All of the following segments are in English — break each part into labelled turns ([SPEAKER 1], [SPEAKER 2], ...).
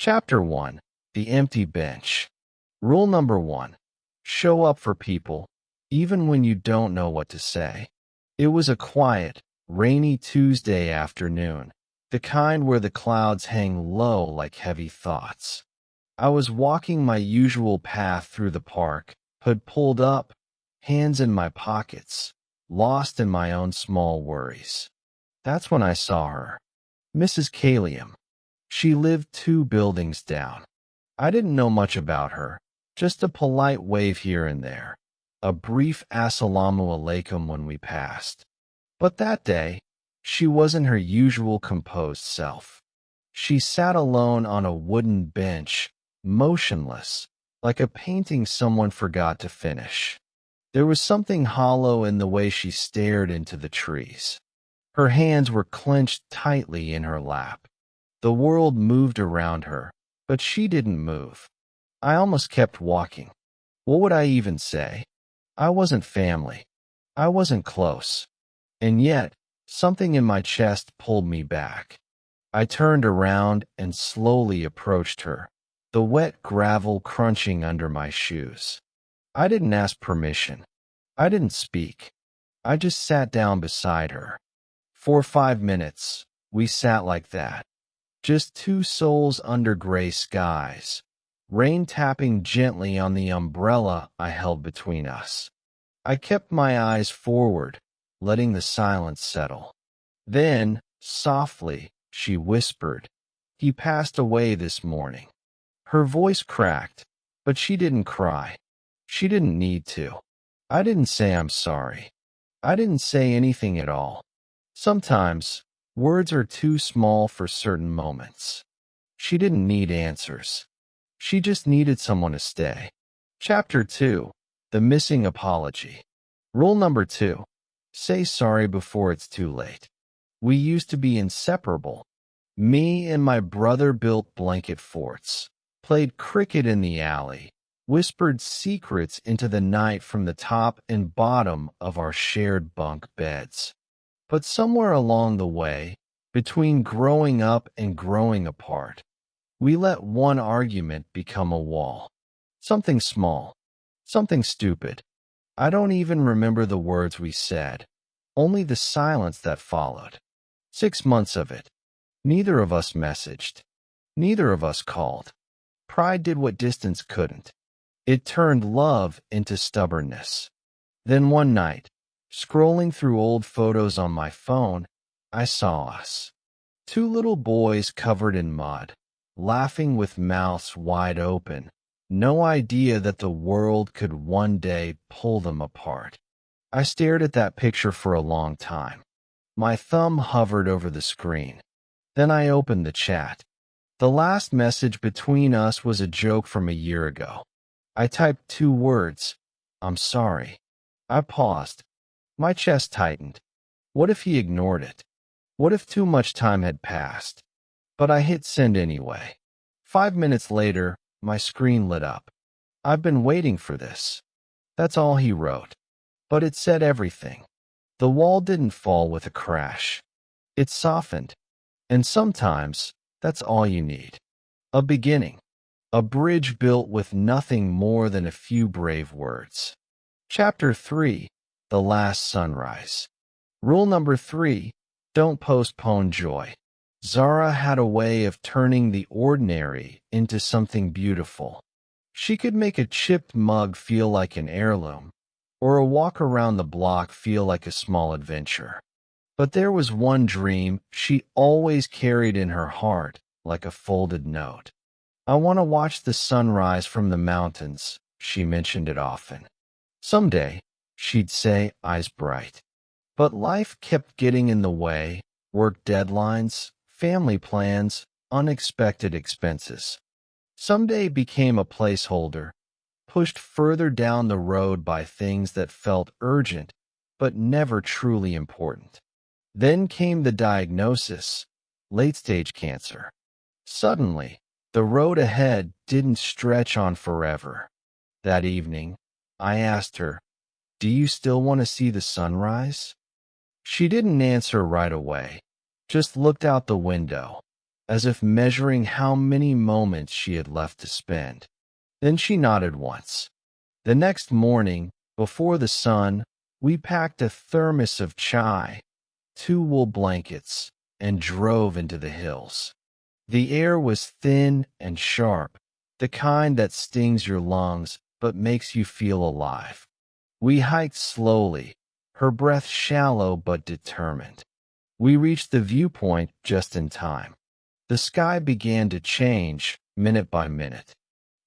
[SPEAKER 1] Chapter 1. The Empty Bench. Rule number 1. Show up for people, even when you don't know what to say. It was a quiet, rainy Tuesday afternoon, the kind where the clouds hang low like heavy thoughts. I was walking my usual path through the park, hood pulled up, hands in my pockets, lost in my own small worries. That's when I saw her. Mrs. Calium. She lived 2 buildings down. I didn't know much about her, just a polite wave here and there, a brief assalamu alaikum when we passed. But that day, she wasn't her usual composed self. She sat alone on a wooden bench, motionless, like a painting someone forgot to finish. There was something hollow in the way she stared into the trees. Her hands were clenched tightly in her lap. The world moved around her, but she didn't move. I almost kept walking. What would I even say? I wasn't family. I wasn't close. And yet, something in my chest pulled me back. I turned around and slowly approached her, the wet gravel crunching under my shoes. I didn't ask permission. I didn't speak. I just sat down beside her. For 5 minutes, we sat like that. Just 2 souls under gray skies, rain tapping gently on the umbrella I held between us. I kept my eyes forward, letting the silence settle. Then, softly, she whispered, "He passed away this morning." Her voice cracked, but she didn't cry. She didn't need to. I didn't say I'm sorry. I didn't say anything at all. Sometimes, words are too small for certain moments. She didn't need answers. She just needed someone to stay. Chapter 2. The Missing Apology. Rule number 2. Say sorry before it's too late. We used to be inseparable. Me and my brother built blanket forts, played cricket in the alley, whispered secrets into the night from the top and bottom of our shared bunk beds. But somewhere along the way, between growing up and growing apart, we let one argument become a wall. Something small, something stupid. I don't even remember the words we said, only the silence that followed. 6 months of it. Neither of us messaged. Neither of us called. Pride did what distance couldn't. It turned love into stubbornness. Then one night, scrolling through old photos on my phone, I saw us. 2 little boys covered in mud, laughing with mouths wide open, no idea that the world could one day pull them apart. I stared at that picture for a long time. My thumb hovered over the screen. Then I opened the chat. The last message between us was a joke from a year ago. I typed 2 words, "I'm sorry." I paused. My chest tightened. What if he ignored it? What if too much time had passed? But I hit send anyway. 5 minutes later, my screen lit up. "I've been waiting for this." That's all he wrote. But it said everything. The wall didn't fall with a crash. It softened. And sometimes, that's all you need. A beginning. A bridge built with nothing more than a few brave words. Chapter 3. The Last Sunrise. Rule number 3. Don't postpone joy. Zara had a way of turning the ordinary into something beautiful. She could make a chipped mug feel like an heirloom, or a walk around the block feel like a small adventure. But there was one dream she always carried in her heart like a folded note. "I want to watch the sunrise from the mountains," she mentioned it often. Someday, she'd say, eyes bright. But life kept getting in the way, work deadlines, family plans, unexpected expenses. Someday became a placeholder, pushed further down the road by things that felt urgent but never truly important. Then came the diagnosis, late-stage cancer. Suddenly, the road ahead didn't stretch on forever. That evening, I asked her, "Do you still want to see the sunrise?" She didn't answer right away, just looked out the window. as if measuring how many moments she had left to spend. Then she nodded once. The next morning, before the sun, we packed a thermos of chai, 2 wool blankets, and drove into the hills. The air was thin and sharp, the kind that stings your lungs but makes you feel alive. We hiked slowly, her breath shallow but determined. We reached the viewpoint just in time. The sky began to change minute by minute.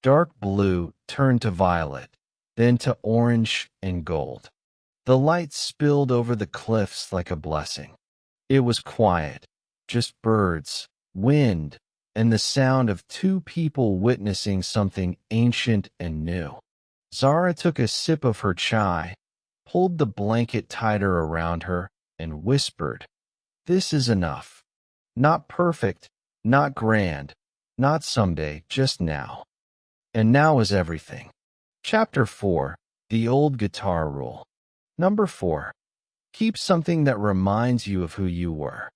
[SPEAKER 1] Dark blue turned to violet, then to orange and gold. The light spilled over the cliffs like a blessing. It was quiet, just birds, wind, and the sound of 2 people witnessing something ancient and new. Zara took a sip of her chai, pulled the blanket tighter around her, and whispered, "This is enough. Not perfect, not grand, not someday, just now." And now is everything. Chapter 4. The Old Guitar Rule. Number 4. Keep something that reminds you of who you were.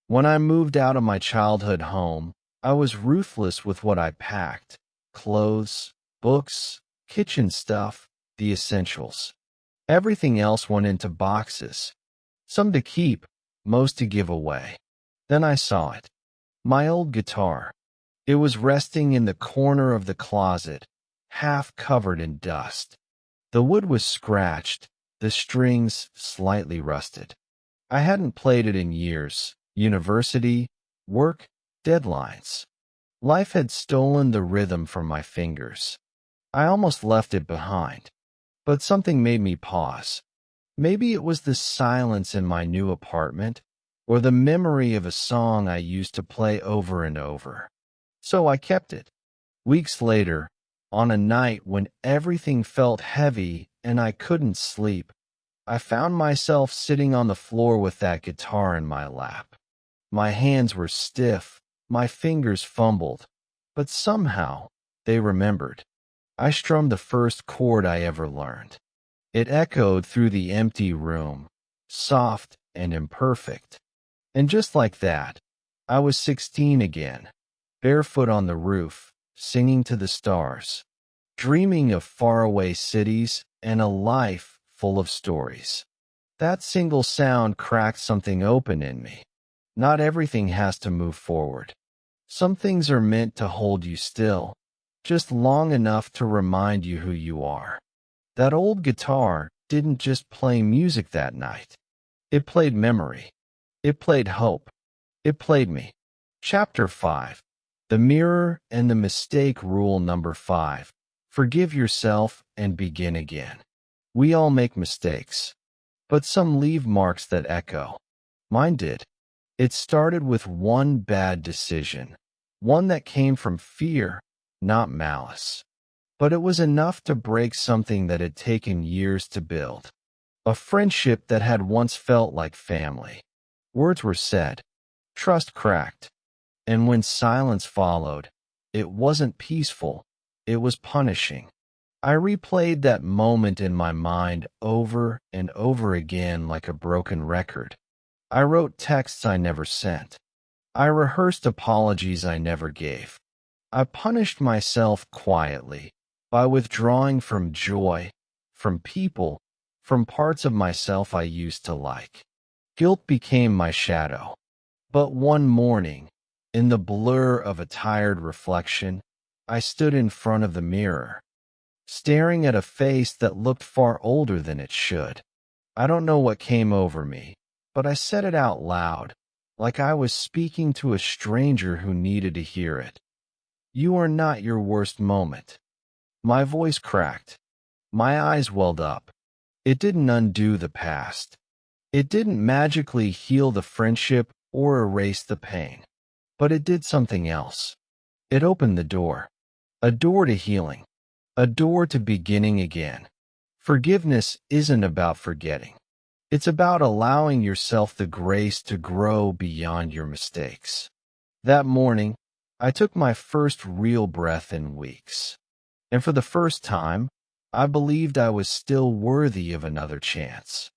[SPEAKER 1] When I moved out of my childhood home, I was ruthless with what I packed: clothes, books, kitchen stuff, the essentials. Everything else went into boxes. Some to keep, most to give away. Then I saw it. My old guitar. It was resting in the corner of the closet, half covered in dust. The wood was scratched, the strings slightly rusted. I hadn't played it in years. University, work, deadlines. Life had stolen the rhythm from my fingers. I almost left it behind. But something made me pause. Maybe it was the silence in my new apartment, or the memory of a song I used to play over and over. So I kept it. Weeks later, on a night when everything felt heavy and I couldn't sleep, I found myself sitting on the floor with that guitar in my lap. My hands were stiff, my fingers fumbled, but somehow they remembered. I strummed the first chord I ever learned. It echoed through the empty room, soft and imperfect. And just like that, I was 16 again, barefoot on the roof, singing to the stars, dreaming of faraway cities and a life full of stories. That single sound cracked something open in me. Not everything has to move forward. Some things are meant to hold you still, just long enough to remind you who you are. That old guitar didn't just play music that night. It played memory. It played hope. It played me. Chapter 5. The Mirror and the Mistake Rule. Number 5. Forgive yourself and begin again. We all make mistakes, but some leave marks that echo. Mine did. It started with one bad decision, one that came from fear, not malice. But it was enough to break something that had taken years to build. A friendship that had once felt like family. Words were said, trust cracked, and when silence followed, it wasn't peaceful, it was punishing. I replayed that moment in my mind over and over again like a broken record. I wrote texts I never sent. I rehearsed apologies I never gave. I punished myself quietly by withdrawing from joy, from people, from parts of myself I used to like. Guilt became my shadow. But one morning, in the blur of a tired reflection, I stood in front of the mirror, staring at a face that looked far older than it should. I don't know what came over me, but I said it out loud, like I was speaking to a stranger who needed to hear it. You are not your worst moment. My voice cracked. My eyes welled up. It didn't undo the past. It didn't magically heal the friendship or erase the pain. But it did something else. It opened the door. A door to healing. A door to beginning again. Forgiveness isn't about forgetting. It's about allowing yourself the grace to grow beyond your mistakes. That morning, I took my first real breath in weeks. And for the first time, I believed I was still worthy of another chance.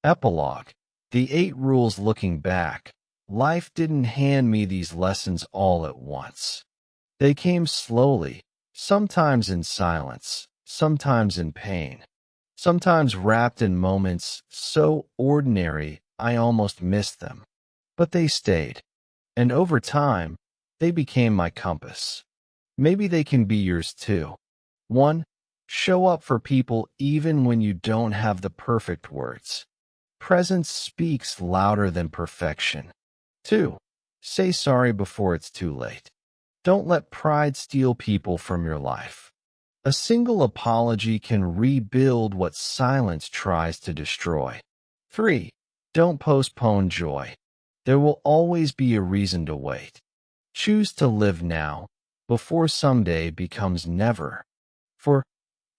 [SPEAKER 1] Epilogue. The 8 rules looking back. Life didn't hand me these lessons all at once. They came slowly, sometimes in silence, sometimes in pain, sometimes wrapped in moments so ordinary I almost missed them. But they stayed, and over time, they became my compass. Maybe they can be yours too. 1. Show up for people even when you don't have the perfect words. Presence speaks louder than perfection. 2. Say sorry before it's too late. Don't let pride steal people from your life. A single apology can rebuild what silence tries to destroy. 3. Don't postpone joy. There will always be a reason to wait. Choose to live now, before someday becomes never. 4.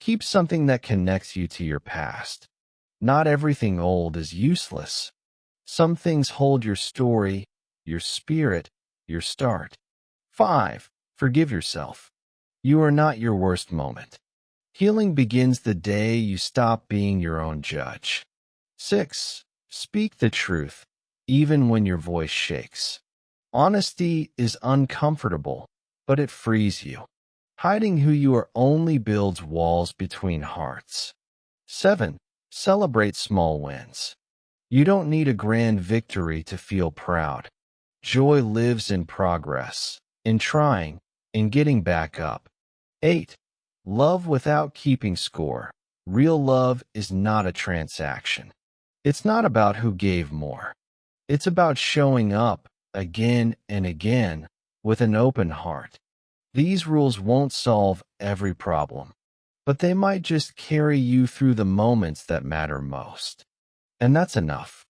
[SPEAKER 1] Keep something that connects you to your past. Not everything old is useless. Some things hold your story, your spirit, your start. 5. Forgive yourself. You are not your worst moment. Healing begins the day you stop being your own judge. 6. Speak the truth, even when your voice shakes. Honesty is uncomfortable, but it frees you. Hiding who you are only builds walls between hearts. 7. Celebrate small wins. You don't need a grand victory to feel proud. Joy lives in progress, in trying, in getting back up. 8. Love without keeping score. Real love is not a transaction. It's not about who gave more. It's about showing up again and again with an open heart. These rules won't solve every problem, but they might just carry you through the moments that matter most. And that's enough.